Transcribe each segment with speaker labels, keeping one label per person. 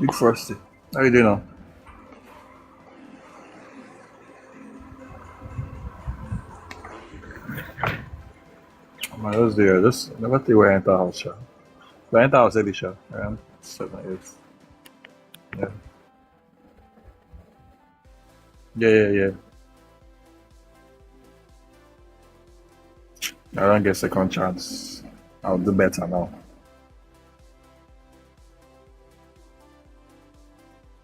Speaker 1: Big Frosty. How you doing now? My those there. Just never think we enter house, sha. We enter house early, sha. Around 7, 8. Yeah. Yeah. I don't get second chance. I'll do better now.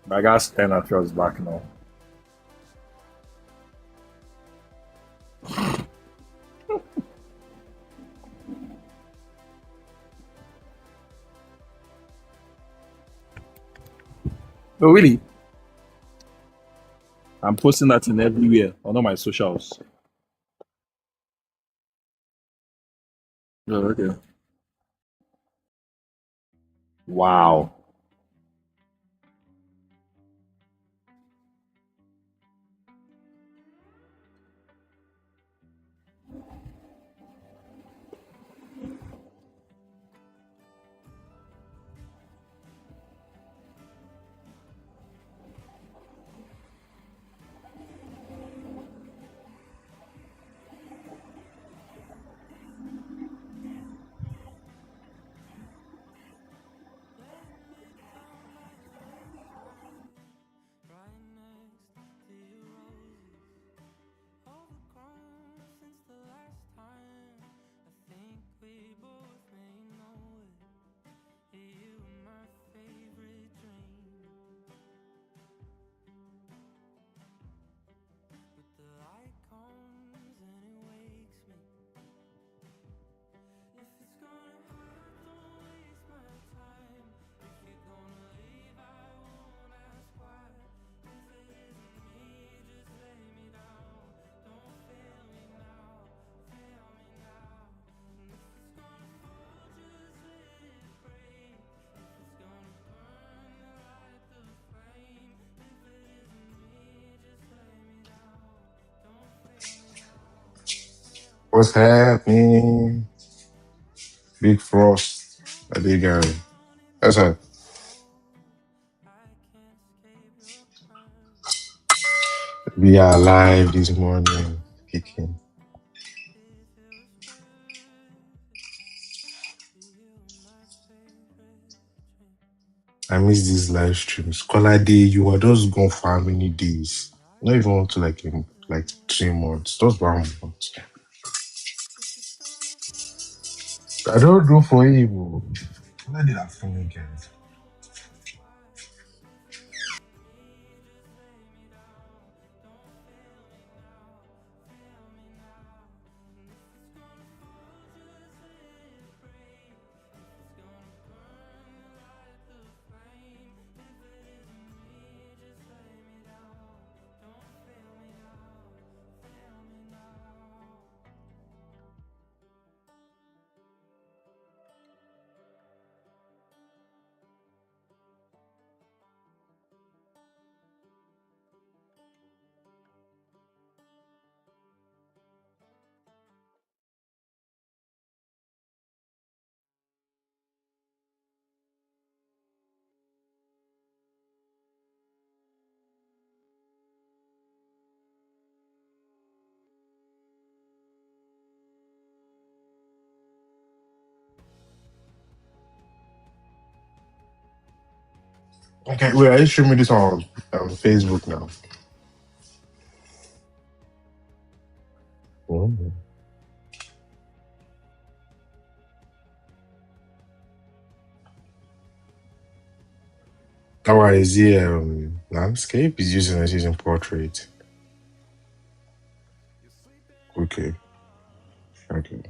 Speaker 1: But I got 10 at first back now. Oh, really? I'm posting that in everywhere on all my socials. Oh, okay. Wow.
Speaker 2: What's happening? Big Frost. I dig That's a we are live this morning. Kicking. I miss these live streams. Scholar day, you are just gone for how many days? Not even want to like in like 3 months. Just 1 month. I don't do for you. Why did that for me again? Okay, wait, are you streaming this on Facebook now? Oh. How is the landscape? Is using portrait. Okay. Okay.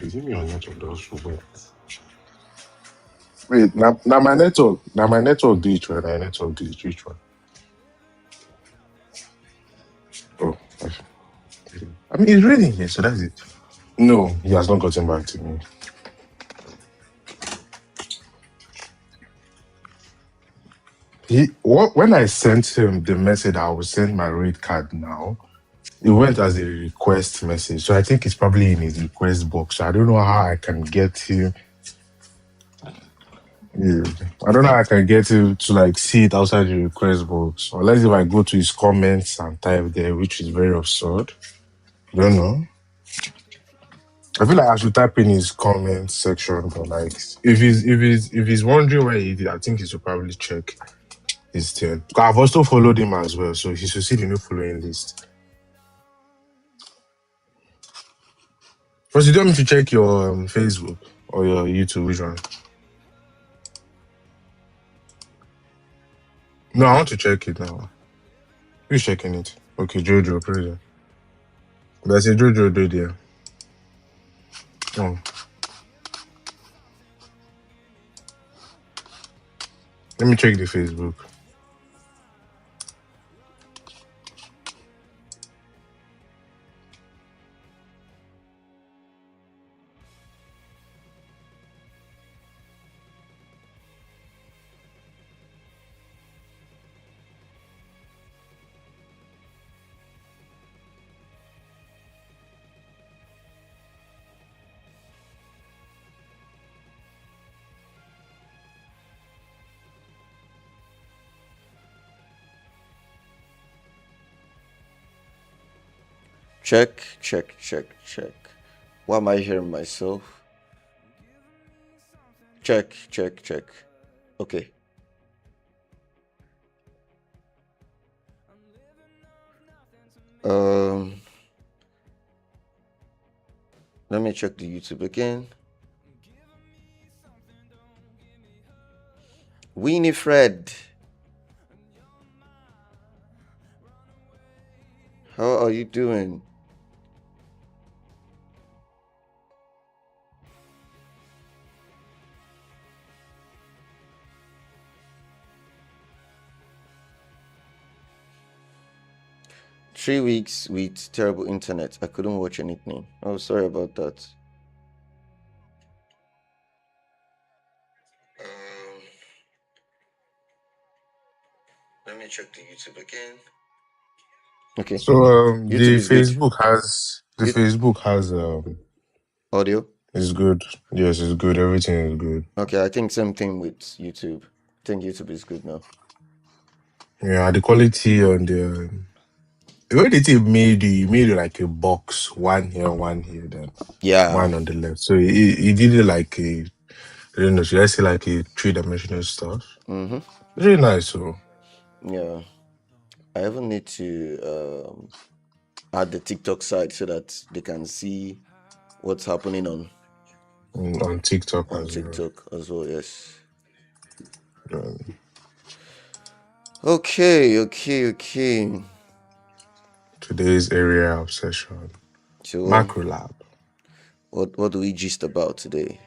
Speaker 2: Is it me on network does wait? Wait, now my network. Now my network do each one. My network do each one. Oh, I mean it's raining here, so that's it. No, he has not gotten back to me. When I sent him the message, I will send my rate card now. It went as a request message, so I think it's probably in his request box. So I don't know how I can get him. Yeah, I don't know how I can get him to like see it outside the request box, unless if I go to his comments and type there, which is very absurd. I don't know. I feel like I should type in his comment section, but like if he's wondering where he did, I think he should probably check his thing. I've also followed him as well, so he should see the new following list. First, you don't need to check your Facebook or your YouTube, which one? No, I want to check it now. Who's checking it? Okay, Jojo, prison. But I say Jojo do there. Oh. Let me check the Facebook.
Speaker 3: Check. Why am I hearing myself? Check. Okay. Let me check the YouTube again. Winifred, how are you doing? Three weeks with terrible internet. I couldn't watch anything. Oh, sorry about that. Let me check the YouTube again. Okay.
Speaker 2: So
Speaker 3: YouTube
Speaker 2: the
Speaker 3: is good.
Speaker 2: Facebook has
Speaker 3: Audio.
Speaker 2: it's good. Yes, it's good. Everything is good.
Speaker 3: Okay, I think same thing with YouTube. I think YouTube is good now.
Speaker 2: Yeah, the quality on the way the team made it like a box, one here, then
Speaker 3: Yeah.
Speaker 2: one on the left. So he did it like a, I don't know, should I say like a 3-dimensional stuff?
Speaker 3: Mm-hmm.
Speaker 2: Really nice. So
Speaker 3: Yeah, I even need to add the TikTok side so that they can see what's happening on
Speaker 2: TikTok
Speaker 3: on
Speaker 2: as well.
Speaker 3: TikTok as well. Yes.
Speaker 2: Um,
Speaker 3: Okay.
Speaker 2: Today's area obsession.
Speaker 3: So
Speaker 2: Macro lab.
Speaker 3: what do we gist about today?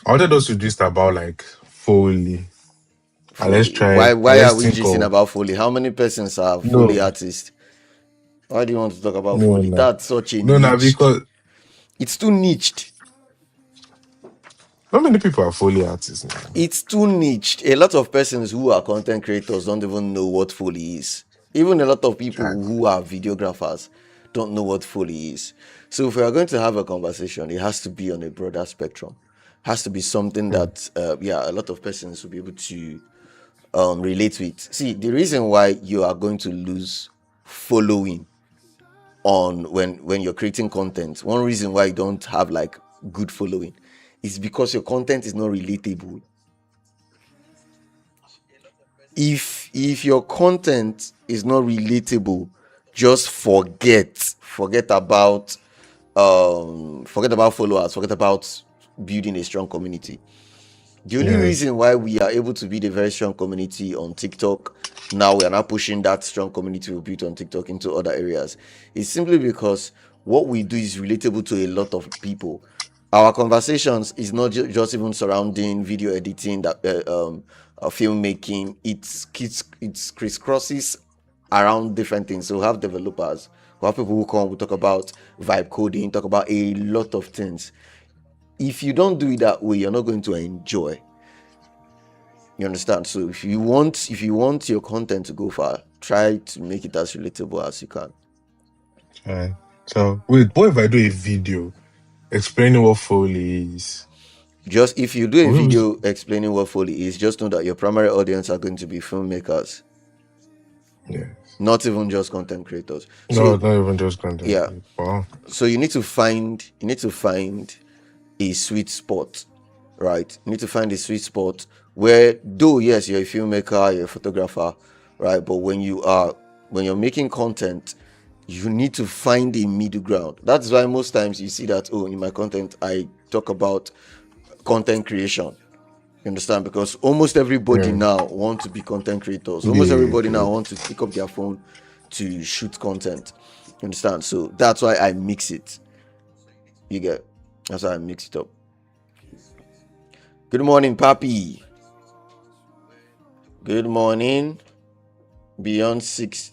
Speaker 2: I wanted us to gist about like Foley. And let's
Speaker 3: Foley.
Speaker 2: try.
Speaker 3: Why
Speaker 2: Let's
Speaker 3: are we
Speaker 2: think
Speaker 3: gisting
Speaker 2: of
Speaker 3: about Foley? How many persons are
Speaker 2: no,
Speaker 3: Foley artists? Why do you want to talk about
Speaker 2: no,
Speaker 3: Foley?
Speaker 2: no,
Speaker 3: That's such a
Speaker 2: no,
Speaker 3: niche.
Speaker 2: because
Speaker 3: It's too niched.
Speaker 2: not many people are Foley artists now.
Speaker 3: It's too niched. A lot of persons who are content creators don't even know what Foley is. Even a lot of people who are videographers don't know what Foley is. So if we are going to have a conversation, it has to be on a broader spectrum. Has to be something that a lot of persons will be able to relate with. See, the reason why you are going to lose following on when you're creating content, one reason why you don't have like good following is because your content is not relatable. If your content is not relatable, just forget about followers, forget about building a strong community. The only reason why we are able to build a very strong community on TikTok, now we are now pushing that strong community we built on TikTok into other areas, is simply because what we do is relatable to a lot of people. Our conversations is not just even surrounding video editing, that filmmaking. It's crisscrosses around different things. So we have developers, we have people who come, we talk about vibe coding, talk about a lot of things. If you don't do it that way, you're not going to enjoy. You understand? So if you want your content to go far, try to make it as relatable as you can.
Speaker 2: Alright. So wait, what if I do a video explaining what Foley is?
Speaker 3: Just if you do a
Speaker 2: Or maybe-
Speaker 3: video explaining what Foley is, just know that your primary audience are going to be filmmakers,
Speaker 2: Yeah.
Speaker 3: not even just content creators.
Speaker 2: No,
Speaker 3: So
Speaker 2: not even just content.
Speaker 3: yeah.
Speaker 2: Wow.
Speaker 3: So you need to find a sweet spot, right? You need to find a sweet spot where, though yes, you're a filmmaker, you're a photographer, right? But when you're making content, you need to find a middle ground. That's why most times you see that, oh, in my content I talk about content creation. You understand? Because almost everybody now want to be content creators. Almost everybody now wants to pick up their phone to shoot content. You understand? So that's why I mix it. You get? That's why I mix it up. Good morning, Papi. Good morning. Beyond 6.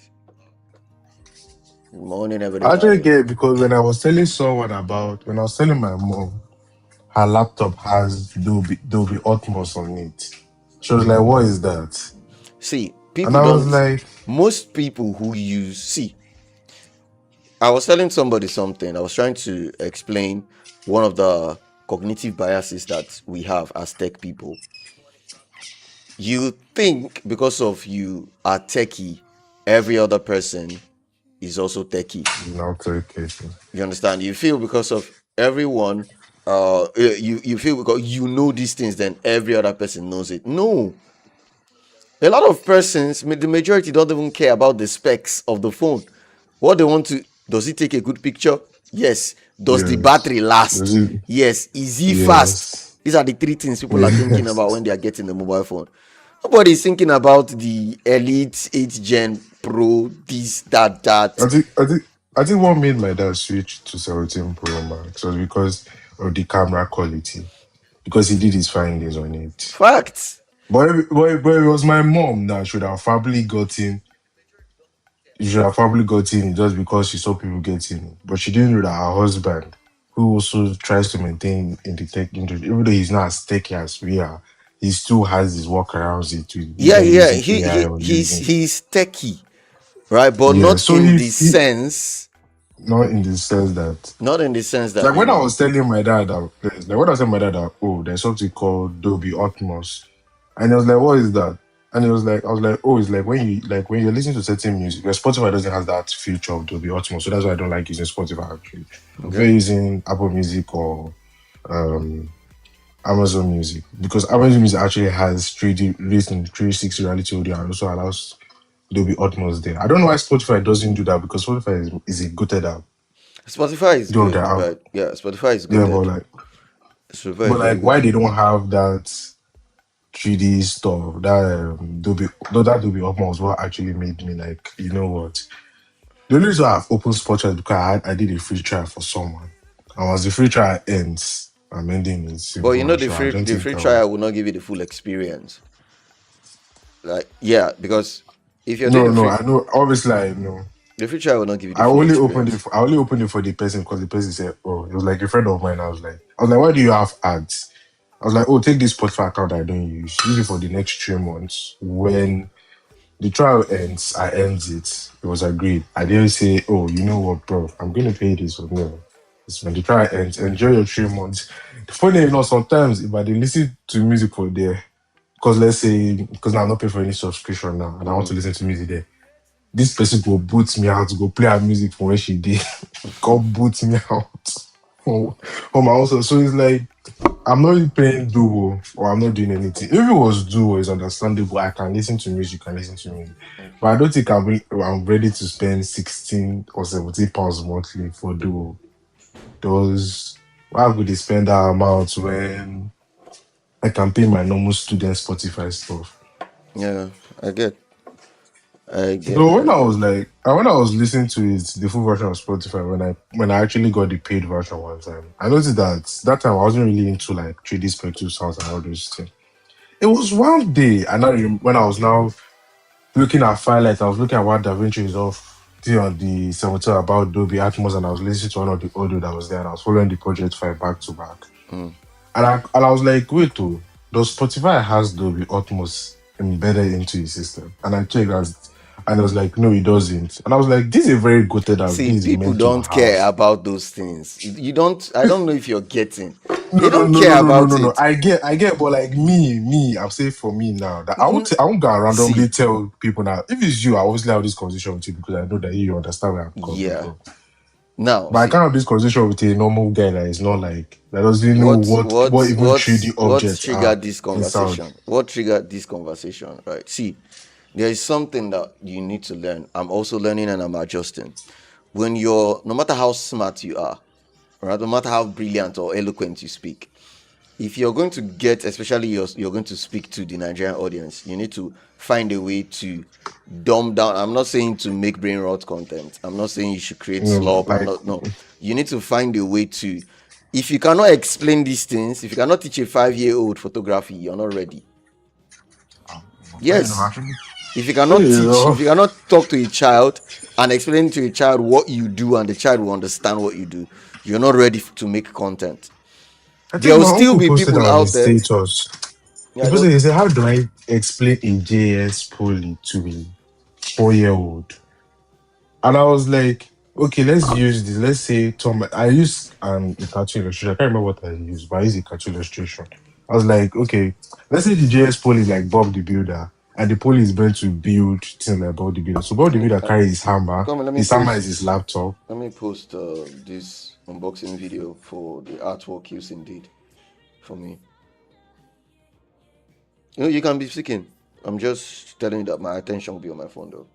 Speaker 3: Good morning,
Speaker 2: I
Speaker 3: everybody.
Speaker 2: actually get it because when I was telling my mom, her laptop has Dolby Atmos on it. She was like, "What is that?"
Speaker 3: See,
Speaker 2: And
Speaker 3: people
Speaker 2: I was
Speaker 3: don't.
Speaker 2: like,
Speaker 3: Most people who I was telling somebody something. I was trying to explain one of the cognitive biases that we have as tech people. You think because of you are techie, every other person is also techie.
Speaker 2: "Not okay."
Speaker 3: You understand? You feel because of everyone, you feel because you know these things, then every other person knows it. No. A lot of persons, the majority don't even care about the specs of the phone. What they want to, does it take a good picture? Yes. Does the
Speaker 2: Yes.
Speaker 3: battery last?
Speaker 2: Does it-
Speaker 3: Yes. Is it
Speaker 2: Yes.
Speaker 3: fast? These are the 3 things people are thinking about when they are getting the mobile phone. Nobody is thinking about the Elite 8 Gen Pro, this, that.
Speaker 2: I think what made my dad switch to 17 Pro Max was because of the camera quality. Because he did his findings on it.
Speaker 3: Facts.
Speaker 2: But it was my mom that should have probably gotten. You should have probably gotten it just because she saw people getting it. But she didn't know that her husband, who also tries to maintain in the tech industry, even though he's not as techy as we are, he still has his workarounds it with
Speaker 3: Yeah.
Speaker 2: using AI or using.
Speaker 3: He's techie, right? But
Speaker 2: Yeah,
Speaker 3: not
Speaker 2: so
Speaker 3: in
Speaker 2: he
Speaker 3: the sense.
Speaker 2: not in the sense that
Speaker 3: Not in the sense that
Speaker 2: like when I was telling my dad that oh, there's something called Dolby Atmos, and he was like, "What is that?" And he was like, I was like, "Oh, it's like when you're listening to certain music, where Spotify doesn't have that feature of Dolby Atmos, so that's why I don't like using Spotify actually. I prefer using Apple Music or Amazon Music because Amazon Music actually has 3D listening, 360 reality audio, and also allows Dolby Atmos there. I don't know why Spotify doesn't do that because Spotify is a goated app.
Speaker 3: Spotify is
Speaker 2: Though
Speaker 3: good,
Speaker 2: their app,
Speaker 3: but yeah, Spotify is
Speaker 2: yeah,
Speaker 3: good.
Speaker 2: but like why they don't have that 3D stuff that Dolby Atmos was what actually made me like, you know what? The only reason I've opened Spotify is because I did a free trial for someone. And once the free trial ends, I'm ending it.
Speaker 3: But you know,
Speaker 2: Simple. So I don't
Speaker 3: the
Speaker 2: think
Speaker 3: free
Speaker 2: I
Speaker 3: trial
Speaker 2: will.
Speaker 3: will not give you the full experience. Like, yeah, because if you're
Speaker 2: No,
Speaker 3: doing
Speaker 2: no, I know. Obviously, I know.
Speaker 3: the free trial will not give you the
Speaker 2: I
Speaker 3: full
Speaker 2: only
Speaker 3: experience.
Speaker 2: opened it for the person because the person said, "Oh, it was like a friend of mine." I was like, "Why do you have ads?" I was like, "Oh, take this Spotify account I don't use it for the next 3 months. When the trial ends, I ends it. It was agreed. I didn't say, oh, you know what, bro, I'm going to pay this or no. It's when the trial ends, enjoy your 3 months." Funny enough, sometimes if I dey listen to music for there, because let's say, because I'm not paying for any subscription now, and I want to listen to music there, this person go boot me out to go play her music from where she did. Go boot me out from my house. So it's like, I'm not really playing duo or I'm not doing anything. If it was duo, it's understandable. I can listen to music, but I don't think I'm ready to spend 16 or 17 pounds monthly for duo. Those why would they spend that amount when I can pay my normal student Spotify stuff?
Speaker 3: Yeah, I get.
Speaker 2: So when I was listening to it, the full version of Spotify, when I actually got the paid version one time, I noticed that time I wasn't really into like 3D spectral sounds and all those things. It was one day, and when I was now looking at Firelight, I was looking at what DaVinci is off on the 17 about Dolby Atmos, and I was listening to one of the audio that was there, and I was following the project file back to back. And I was like, wait, oh, does Spotify has Dolby Atmos embedded into his system? And I checked and I was like, no, it doesn't. And I was like, this is a very goated out.
Speaker 3: See,
Speaker 2: This is
Speaker 3: people
Speaker 2: meant to
Speaker 3: don't
Speaker 2: have.
Speaker 3: care about those things. You don't. I don't know if you're getting.
Speaker 2: No,
Speaker 3: They
Speaker 2: no,
Speaker 3: don't
Speaker 2: no,
Speaker 3: care
Speaker 2: no, no, no,
Speaker 3: about
Speaker 2: no, no.
Speaker 3: it.
Speaker 2: I get, but like me, I'll say for me now that I won't go and randomly
Speaker 3: See,
Speaker 2: tell people now. If it's you, I always have this conversation with you because I know that you understand where I'm coming
Speaker 3: yeah.
Speaker 2: from.
Speaker 3: Now,
Speaker 2: But I
Speaker 3: see,
Speaker 2: can't have this conversation with a normal guy that is not like that doesn't know what even 3D
Speaker 3: what
Speaker 2: objects are
Speaker 3: triggered this
Speaker 2: in sound.
Speaker 3: conversation? What triggered this conversation? Right. See, there is something that you need to learn. I'm also learning and I'm adjusting. When you're, no matter how smart you are, right, no matter how brilliant or eloquent you speak, if you're going to get, especially you're going to speak to the Nigerian audience, you need to find a way to dumb down. I'm not saying to make brain rot content. I'm not saying you should create
Speaker 2: You know,
Speaker 3: slop. I'm
Speaker 2: like
Speaker 3: not, no. You need to find a way to, if you cannot explain these things, if you cannot teach a 5-year-old photography, you're not ready.
Speaker 2: fair enough,
Speaker 3: Yes.
Speaker 2: actually.
Speaker 3: If you
Speaker 2: Fair
Speaker 3: cannot teach, if you
Speaker 2: enough.
Speaker 3: cannot talk to a child and explain to a child what you do and the child will understand what you do, you're not ready to make content.
Speaker 2: I
Speaker 3: There
Speaker 2: think
Speaker 3: will
Speaker 2: my
Speaker 3: still
Speaker 2: uncle
Speaker 3: be
Speaker 2: posted
Speaker 3: people
Speaker 2: on
Speaker 3: out
Speaker 2: his
Speaker 3: there.
Speaker 2: status.
Speaker 3: Yeah,
Speaker 2: He posted, he said, how do I explain a JS poly to a 4-year-old? And I was like, okay, let's use this. Let's say Tom. I used a cartoon illustration. I can't remember what I used, but I used a cartoon illustration. I was like, okay, let's say the JS pole is like Bob the Builder, and the pole is meant to build things like Bob the Builder. So Bob the Builder carries his hammer.
Speaker 3: come on,
Speaker 2: His hammer is his laptop.
Speaker 3: let me post this unboxing video for the artwork use indeed for me. You know, you can be speaking. I'm just telling you that my attention will be on my phone though.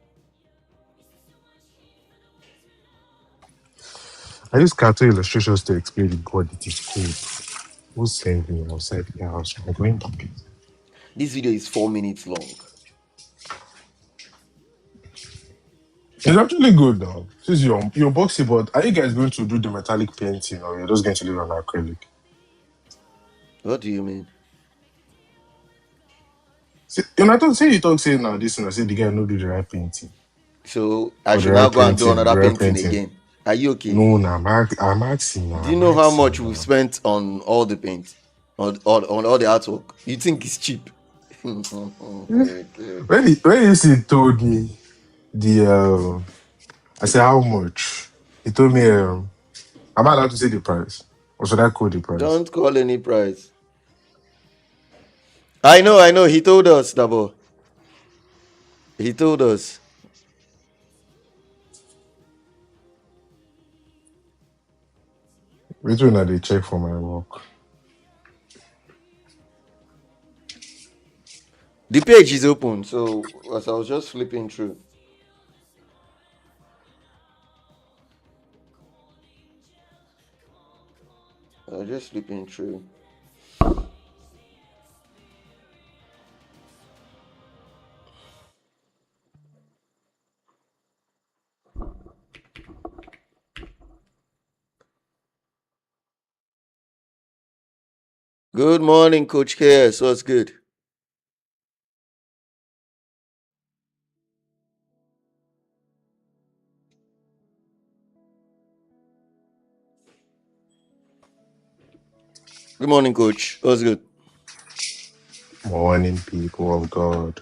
Speaker 2: I use cartoon illustrations to explain the god it is cold. Who sent me outside the house? I'm going back.
Speaker 3: This video is 4 minutes long.
Speaker 2: It's actually good though. Since you're boxy, but are you guys going to do the metallic painting or you're just going to leave it on acrylic?
Speaker 3: What do you mean?
Speaker 2: See, and I don't say you talk saying now this and I say the guy no do the right painting.
Speaker 3: So I
Speaker 2: Or the
Speaker 3: should now
Speaker 2: right
Speaker 3: go and do
Speaker 2: painting, the
Speaker 3: another
Speaker 2: right
Speaker 3: painting
Speaker 2: painting.
Speaker 3: again. Are you okay?
Speaker 2: No, nah, I'm asking now.
Speaker 3: Do you know how much we've spent on all the paint, on all the artwork? You think it's cheap? Okay.
Speaker 2: When he told me I said how much? He told me am I allowed to say the price? Or should I quote the price?
Speaker 3: Don't call any price. I know. He told us, Dabo. He told us.
Speaker 2: Which one are they check for my work?
Speaker 3: The page is open, so as I was just flipping through. I was just flipping through. Good morning, Coach KS. What's good? Good morning, Coach. What's good?
Speaker 2: Morning, people of God.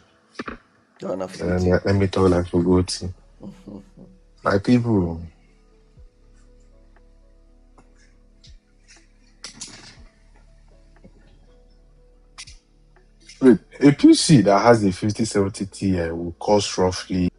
Speaker 3: Ghana Flutie.
Speaker 2: Let me talk like Fogoti. My people. Wait, a PC that has a 5070 Ti will cost roughly